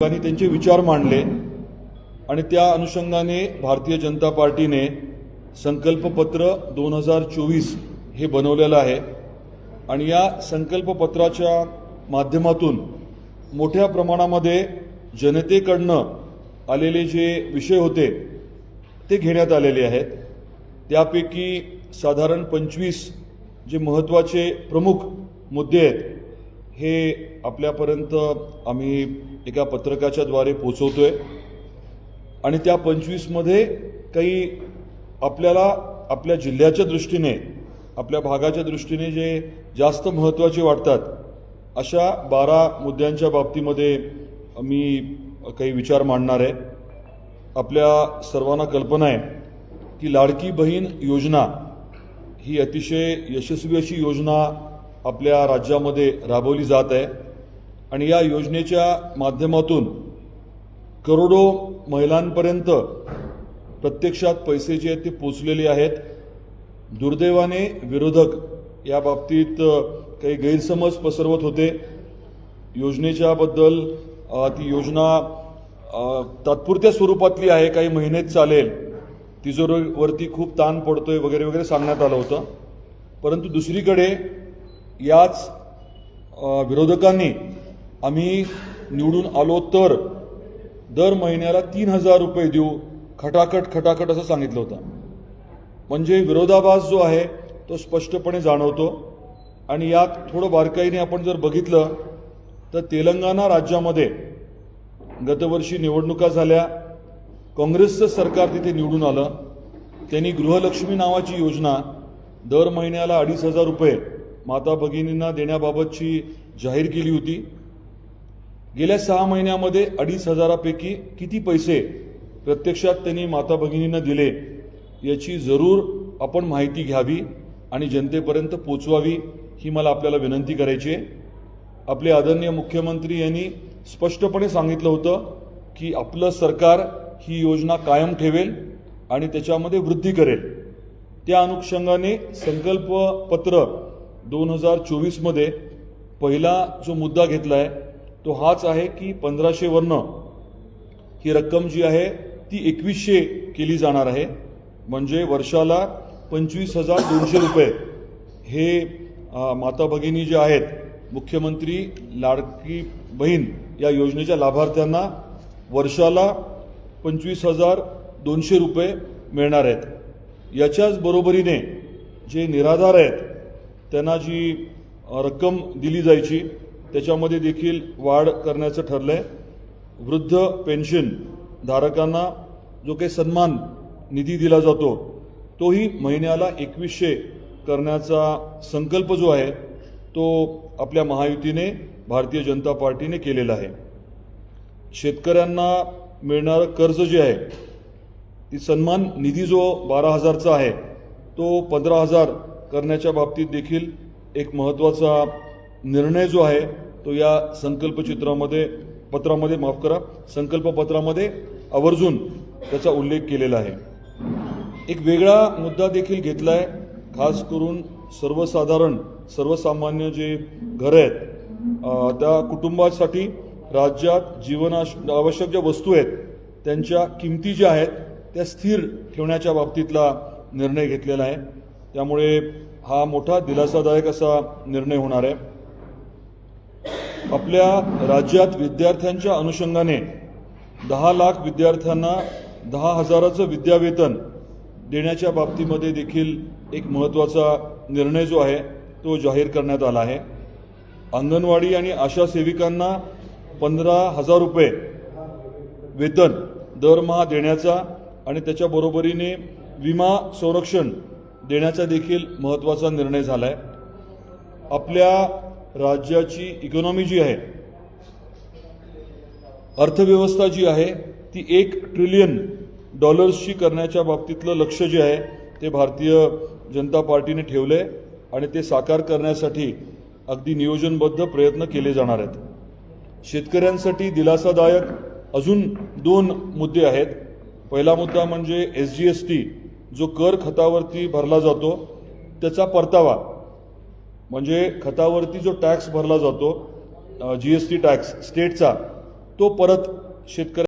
त्यांनी त्यांचे विचार मांडले आणि त्या अनुषंगाने भारतीय जनता पार्टीने संकल्पपत्र 2024 हे बनवलेलं आहे आणि या संकल्पपत्राच्या माध्यमातून मोठ्या प्रमाणामध्ये जनतेकडनं आलेले जे विषय होते ते घेण्यात आलेले आहेत। त्यापैकी साधारण 25 जे महत्त्वाचे प्रमुख मुद्दे आहेत हे आपल्यापर्यंत आम्ही एका पत्रकाच्या द्वारे पोहोचवतोय आणि त्या 25 मध्ये काही आपल्याला आपल्या जिल्ह्याच्या दृष्टीने आपल्या भागाच्या दृष्टीने जे जास्त महत्त्वाचे वाटतात अशा 12 मुद्द्यांच्या बाबतीमध्ये मी काही विचार मांडणार आहे। आपल्या सर्वांना कल्पना आहे की लाडकी बहीण योजना ही अतिशय यशस्वी अशी योजना आपल्या राज्यामध्ये राबवली जात आहे आणि या योजनेच्या माध्यमातून करोडो महिलांपर्यंत प्रत्यक्षात पैसे जे आहेत ते पोचलेले आहेत। दुर्दैवाने विरोधक या बाबतीत काही गैरसमज पसरवत होते। योजनेच्या बद्दल ती योजना तात्पुरत्या स्वरूपातली आहे, काही महिनेच चालेल, तिजोरीवरती खूप ताण पडतोय वगैरे वगैरे सांगण्यात आलं होतं। परंतु दुसरीकडे याच विरोधकांनी आम्ही निवडून आलो तर दर महिन्याला 3000 रुपये देऊ खटाखट असं सांगितलं होतं। म्हणजे विरोधाभास जो आहे तो स्पष्टपणे जाणवतो आणि यात थोडं बारकाईने आपण जर बघितलं तर तेलंगणा राज्यामध्ये गतवर्षी निवडणुका झाल्या, काँग्रेसचं सरकार तिथे निवडून आलं। त्यांनी गृहलक्ष्मी नावाची योजना दर महिन्याला 2500 रुपये माता भगिनींना देण्याबाबतची जाहीर केली होती। गेल्या 6 महिन्यामध्ये 2500 पैकी किती पैसे प्रत्यक्षात त्यांनी माता भगिनींना दिले याची जरूर आपण माहिती घ्यावी आणि जनतेपर्यंत पोचवावी ही मला आपल्याला विनंती करायची आहे। आपले आदरणीय मुख्यमंत्री यांनी स्पष्टपणे सांगितलं होतं की आपलं सरकार ही योजना कायम ठेवेल आणि त्याच्यामध्ये वृद्धी करेल। त्या अनुषंगाने संकल्पपत्र 2024 मध्ये पहिला जो मुद्दा घेतला आहे तो हाच आहे की 1500 वरनं ही रक्कम जी आहे ती 2100 केली जाणार आहे। म्हणजे वर्षाला 25,200 रुपये हे माता भगिनी जे आहेत मुख्यमंत्री लाडकी बहीण या योजनेच्या लाभार्थ्यांना वर्षाला 25,200 रुपये मिळणार आहेत। याच्याच बरोबरीने जे निराधार आहेत त्यांना जी रक्कम दिली जायची त्याच्यामध्ये देखील वाढ करण्याचं ठरलंय। वृद्ध पेन्शन धारकांना जो काही सन्मान निधी दिला जातो तोही महिन्याला 2100 करण्याचा संकल्प जो आहे तो आपल्या महायुतीने भारतीय जनता पार्टीने केलेला आहे। शेतकऱ्यांना मिळणारं कर्ज जे आहे ती सन्मान निधी जो 12,000चा आहे तो 15,000 करण्याच्या बाबतीत देखील एक महत्त्वाचा निर्णय जो आहे तो या संकल्पपत्रामध्ये आवर्जून त्याचा उल्लेख केलेला आहे। एक वेगळा मुद्दा देखील घेतलाय, खास करून सर्वसामान्य जे घर आहेत त्या कुटुंबासाठी राज्यात जीवनावश्यक ज्या वस्तू आहेत त्यांच्या किमती ज्या आहेत त्या स्थिर ठेवण्याच्या बाबतीतला निर्णय घेतलेला आहे। त्यामुळे हा मोठा दिलासादायक असा निर्णय होणार आहे। आपल्या राज्यात विद्यार्थ्यांच्या अनुषंगाने 10 लाख विद्यार्थ्यांना 10,000चं विद्यावेतन देण्याच्या बाबतीमध्ये देखील एक महत्त्वाचा निर्णय जो आहे तो जाहीर करण्यात आला आहे। अंगणवाडी आणि आशा सेविकांना 15,000 रुपये वेतन दरमहा देण्याचा आणि त्याच्या बरोबरीने विमा संरक्षण देण्याचा देखील महत्त्वाचा निर्णय झाला आहे। आपल्या राज्याची इकॉनॉमी जी आहे, अर्थव्यवस्था जी आहे ती $1 ट्रिलियन करण्याच्या बाबतीतलं लक्ष्य जे आहे ते भारतीय जनता पार्टीने ठेवले आणि ते साकार करण्यासाठी अगदी नियोजनबद्ध प्रयत्न केले जाणार आहेत। शेतकऱ्यांसाठी दिलासादायक अजून 2 मुद्दे आहेत। पहिला मुद्दा म्हणजे SGST जो कर खतावरती भरला जातो त्याचा परतावा, म्हणजे खतावरती जो टॅक्स भरला जातो GST टॅक्स स्टेटचा तो परत शेतकऱ्या